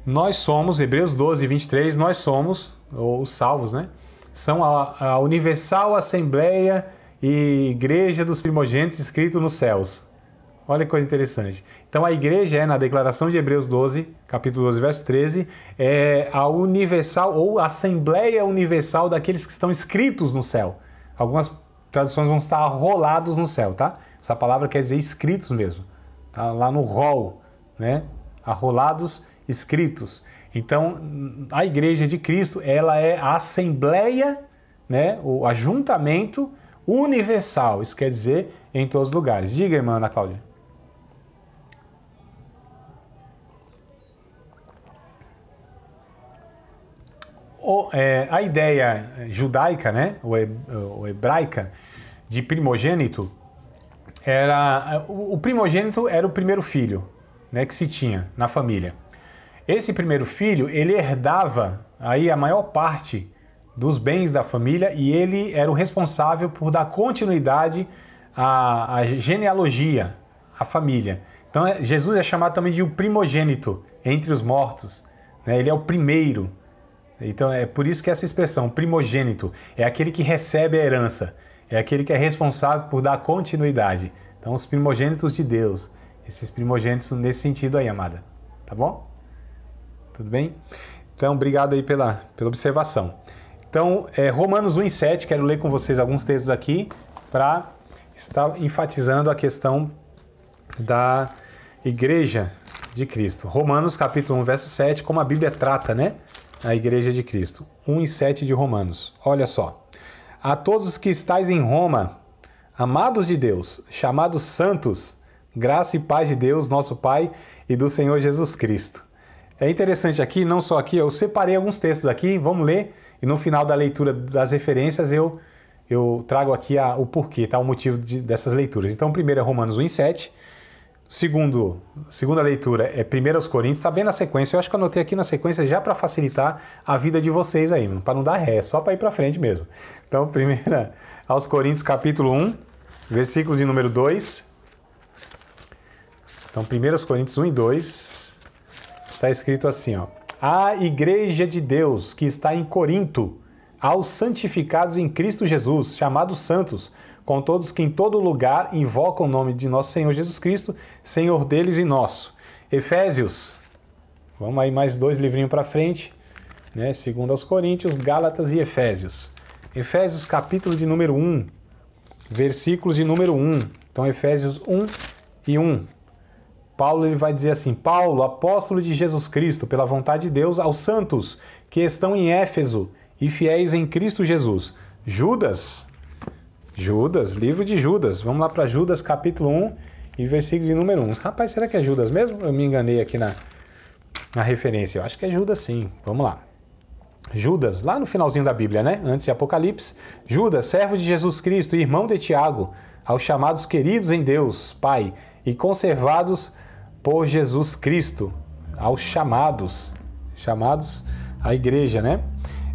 Nós somos, Hebreus 12, 23, nós somos, ou os salvos, né? São a Universal Assembleia e Igreja dos Primogênitos escrito nos céus. Olha que coisa interessante. Então a igreja na declaração de Hebreus 12, capítulo 12, verso 13, é a universal ou Assembleia Universal daqueles que estão escritos no céu. Algumas traduções vão estar arrolados no céu, tá? Essa palavra quer dizer escritos mesmo. Tá lá no rol, né? Arrolados, escritos. Então, a igreja de Cristo, ela é a assembleia, né? O ajuntamento universal. Isso quer dizer em todos os lugares. Diga, irmã Ana Cláudia. A ideia judaica, né? Ou hebraica, de primogênito, o primogênito era o primeiro filho, né, que se tinha na família. Esse primeiro filho, ele herdava aí a maior parte dos bens da família e ele era o responsável por dar continuidade à genealogia, à família. Então Jesus é chamado também de o primogênito entre os mortos, né? Ele é o primeiro. Então é por isso que essa expressão, primogênito, é aquele que recebe a herança, é aquele que é responsável por dar continuidade. Então os primogênitos de Deus, esses primogênitos nesse sentido aí, amada. Tá bom? Tudo bem? Então, obrigado aí pela observação. Então, Romanos 1:7, quero ler com vocês alguns textos aqui para estar enfatizando a questão da igreja de Cristo. Romanos capítulo 1, verso 7, como a Bíblia trata, né? A igreja de Cristo. 1:7 de Romanos. Olha só. A todos os que estáis em Roma, amados de Deus, chamados santos, graça e paz de Deus, nosso Pai, e do Senhor Jesus Cristo. É interessante aqui, não só aqui, eu separei alguns textos aqui, vamos ler, e no final da leitura das referências eu trago aqui o porquê, tá? O motivo dessas leituras. Então, primeiro é Romanos 1:7, segunda leitura é 1 Coríntios, está bem na sequência, eu acho que eu anotei aqui na sequência já para facilitar a vida de vocês aí, para não dar ré, só para ir para frente mesmo. Então, primeira aos Coríntios, capítulo 1, versículo de número 2. Então, 1 Coríntios 1 e 2... está escrito assim, ó. A igreja de Deus que está em Corinto, aos santificados em Cristo Jesus, chamados santos, com todos que em todo lugar invocam o nome de nosso Senhor Jesus Cristo, Senhor deles e nosso. Efésios, vamos aí mais 2 livrinhos para frente, né? 2 aos Coríntios, Gálatas e Efésios. Efésios capítulo de número 1, versículos de número 1. Então, Efésios 1 e 1. Paulo ele vai dizer assim, Paulo, apóstolo de Jesus Cristo, pela vontade de Deus, aos santos que estão em Éfeso e fiéis em Cristo Jesus. Judas, livro de Judas. Vamos lá para Judas, capítulo 1 e versículo de número 1. Rapaz, será que é Judas mesmo? Eu me enganei aqui na referência. Eu acho que é Judas sim. Vamos lá. Judas, lá no finalzinho da Bíblia, né? Antes de Apocalipse. Judas, servo de Jesus Cristo, irmão de Tiago, aos chamados queridos em Deus, Pai, e conservados por Jesus Cristo, aos chamados à igreja, né?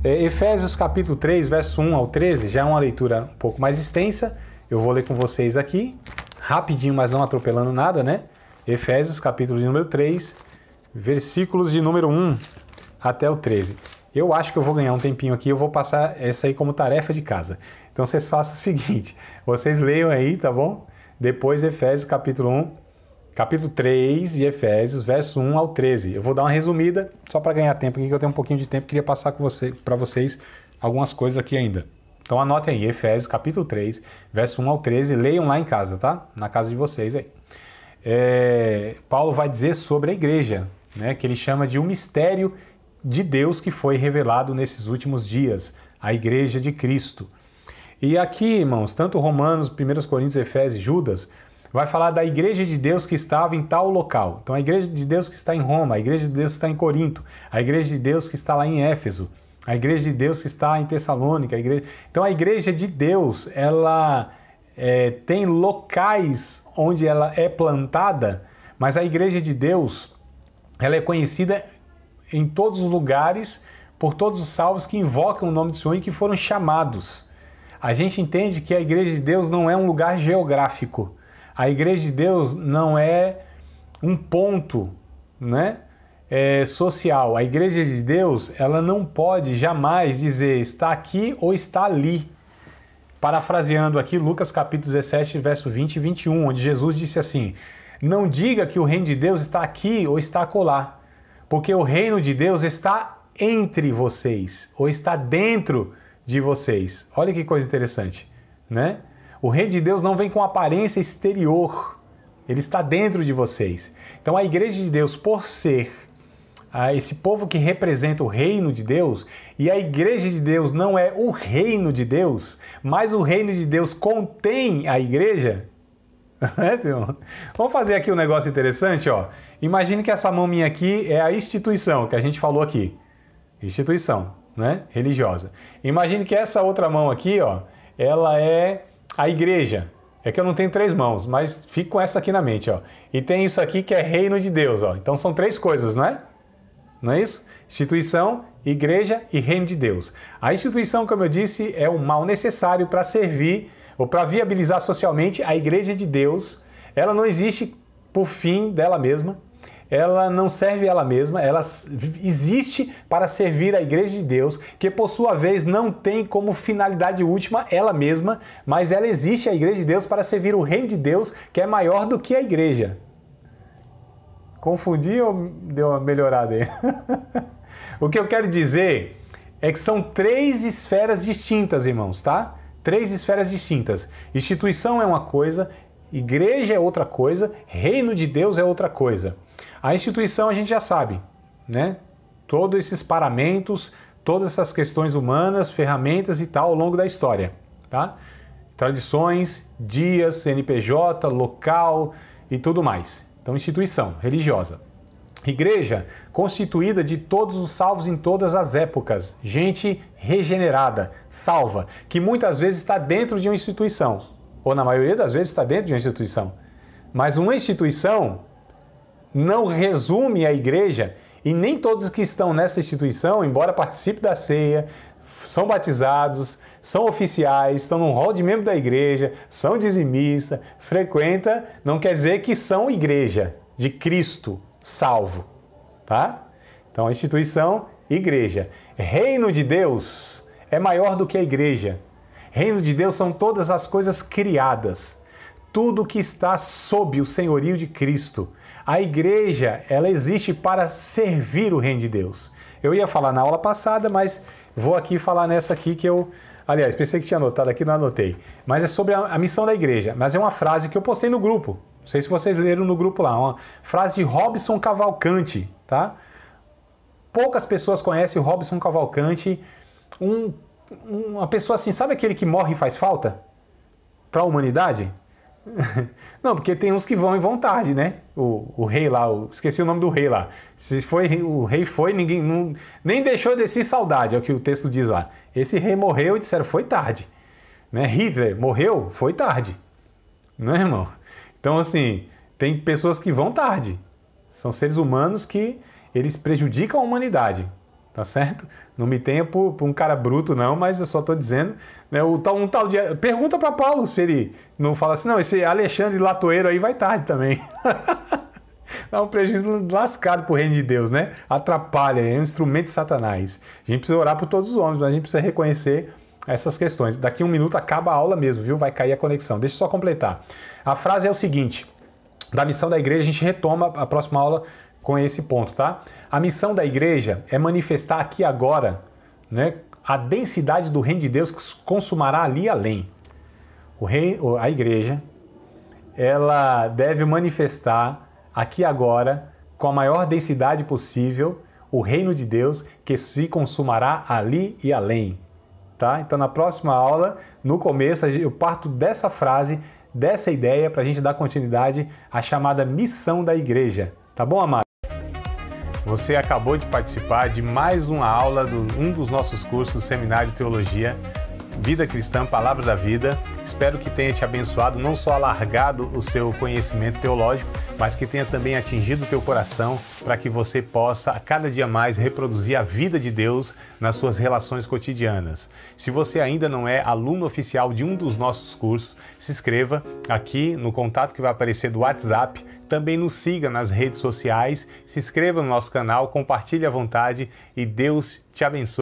Efésios capítulo 3, verso 1 ao 13, já é uma leitura um pouco mais extensa, eu vou ler com vocês aqui, rapidinho, mas não atropelando nada, né? Efésios capítulo de número 3, versículos de número 1 até o 13. Eu acho que eu vou ganhar um tempinho aqui, eu vou passar essa aí como tarefa de casa. Então vocês façam o seguinte, vocês leiam aí, tá bom? Depois Efésios capítulo 3 de Efésios, verso 1 ao 13. Eu vou dar uma resumida, só para ganhar tempo aqui, que eu tenho um pouquinho de tempo, queria passar para vocês algumas coisas aqui ainda. Então anotem aí, Efésios capítulo 3, verso 1 ao 13, leiam lá em casa, tá? Na casa de vocês aí. Paulo vai dizer sobre a igreja, né? Que ele chama de um mistério de Deus que foi revelado nesses últimos dias, a igreja de Cristo. E aqui, irmãos, tanto Romanos, 1 Coríntios, Efésios, Judas, vai falar da igreja de Deus que estava em tal local. Então, a igreja de Deus que está em Roma, a igreja de Deus que está em Corinto, a igreja de Deus que está lá em Éfeso, a igreja de Deus que está em Tessalônica. Então, a igreja de Deus, ela tem locais onde ela é plantada, mas a igreja de Deus, ela é conhecida em todos os lugares, por todos os salvos que invocam o nome do Senhor e que foram chamados. A gente entende que a igreja de Deus não é um lugar geográfico. A igreja de Deus não é um ponto, né? social. A igreja de Deus, ela não pode jamais dizer está aqui ou está ali. Parafraseando aqui Lucas capítulo 17, verso 20 e 21, onde Jesus disse assim: não diga que o reino de Deus está aqui ou está acolá, porque o reino de Deus está entre vocês, ou está dentro de vocês. Olha que coisa interessante, né? O reino de Deus não vem com aparência exterior, ele está dentro de vocês. Então a igreja de Deus, por ser esse povo que representa o reino de Deus, e a igreja de Deus não é o reino de Deus, mas o reino de Deus contém a igreja. Vamos fazer aqui um negócio interessante, ó. Imagine que essa mão minha aqui é a instituição que a gente falou aqui. Instituição, né? Religiosa. Imagine que essa outra mão aqui, ó, ela é a igreja. É que eu não tenho 3 mãos, mas fico com essa aqui na mente, ó. E tem isso aqui que é reino de Deus, ó. Então são 3 coisas, não é? Não é isso? Instituição, igreja e reino de Deus. A instituição, como eu disse, é um mal necessário para servir ou para viabilizar socialmente a igreja de Deus. Ela não existe por fim dela mesma. Ela não serve ela mesma, ela existe para servir a igreja de Deus, que por sua vez não tem como finalidade última ela mesma, mas ela existe, a igreja de Deus, para servir o reino de Deus, que é maior do que a igreja. Confundi ou deu uma melhorada aí? O que eu quero dizer é que são 3 esferas distintas, irmãos, tá? 3 esferas distintas. Instituição é uma coisa, igreja é outra coisa, reino de Deus é outra coisa. A instituição a gente já sabe, né? Todos esses paramentos, todas essas questões humanas, ferramentas e tal ao longo da história, tá? Tradições, dias, CNPJ, local e tudo mais. Então, instituição religiosa. Igreja, constituída de todos os salvos em todas as épocas. Gente regenerada, salva, que muitas vezes está dentro de uma instituição. Ou na maioria das vezes está dentro de uma instituição. Mas uma instituição não resume a igreja, e nem todos que estão nessa instituição, embora participem da ceia, são batizados, são oficiais, estão num rol de membro da igreja, são dizimistas, frequenta, não quer dizer que são igreja de Cristo salvo, tá? Então a instituição, igreja. Reino de Deus é maior do que a igreja. Reino de Deus são todas as coisas criadas, tudo que está sob o senhorio de Cristo. A igreja, ela existe para servir o reino de Deus. Eu ia falar na aula passada, mas vou aqui falar nessa aqui que eu... Aliás, pensei que tinha anotado aqui, não anotei. Mas é sobre a missão da igreja. Mas é uma frase que eu postei no grupo. Não sei se vocês leram no grupo lá. Uma frase de Robson Cavalcante, tá? Poucas pessoas conhecem o Robson Cavalcante. Uma pessoa assim, sabe aquele que morre e faz falta para a humanidade? Não, porque tem uns que vão e vão tarde, né? O rei lá, esqueci o nome do rei lá. Se foi o rei foi, ninguém nem deixou de si saudade, é o que o texto diz lá. Esse rei morreu e disseram, foi tarde. Né? Hitler morreu, foi tarde. Não é, irmão? Então, assim, tem pessoas que vão tarde. São seres humanos que eles prejudicam a humanidade. Tá certo? Não me tenha por um cara bruto, não, mas eu só estou dizendo, né, um tal de... Pergunta para Paulo se ele não fala assim, não, esse Alexandre Latoeiro aí vai tarde também. Dá um prejuízo lascado pro reino de Deus, né? Atrapalha, é um instrumento de Satanás. A gente precisa orar por todos os homens, mas a gente precisa reconhecer essas questões. Daqui a 1 minuto acaba a aula mesmo, viu? Vai cair a conexão. Deixa eu só completar. A frase é o seguinte, da missão da igreja, a gente retoma a próxima aula com esse ponto, tá? A missão da igreja é manifestar aqui agora, né, a densidade do reino de Deus que se consumará ali e além. A igreja, ela deve manifestar aqui agora, com a maior densidade possível, o reino de Deus que se consumará ali e além. Tá? Então, na próxima aula, no começo, eu parto dessa frase, dessa ideia, para a gente dar continuidade à chamada missão da igreja. Tá bom, amado? Você acabou de participar de mais uma aula de um dos nossos cursos do Seminário de Teologia, Vida Cristã, Palavra da Vida. Espero que tenha te abençoado, não só alargado o seu conhecimento teológico, mas que tenha também atingido o teu coração para que você possa, a cada dia mais, reproduzir a vida de Deus nas suas relações cotidianas. Se você ainda não é aluno oficial de um dos nossos cursos, se inscreva aqui no contato que vai aparecer do WhatsApp. Também nos siga nas redes sociais, se inscreva no nosso canal, compartilhe à vontade e Deus te abençoe.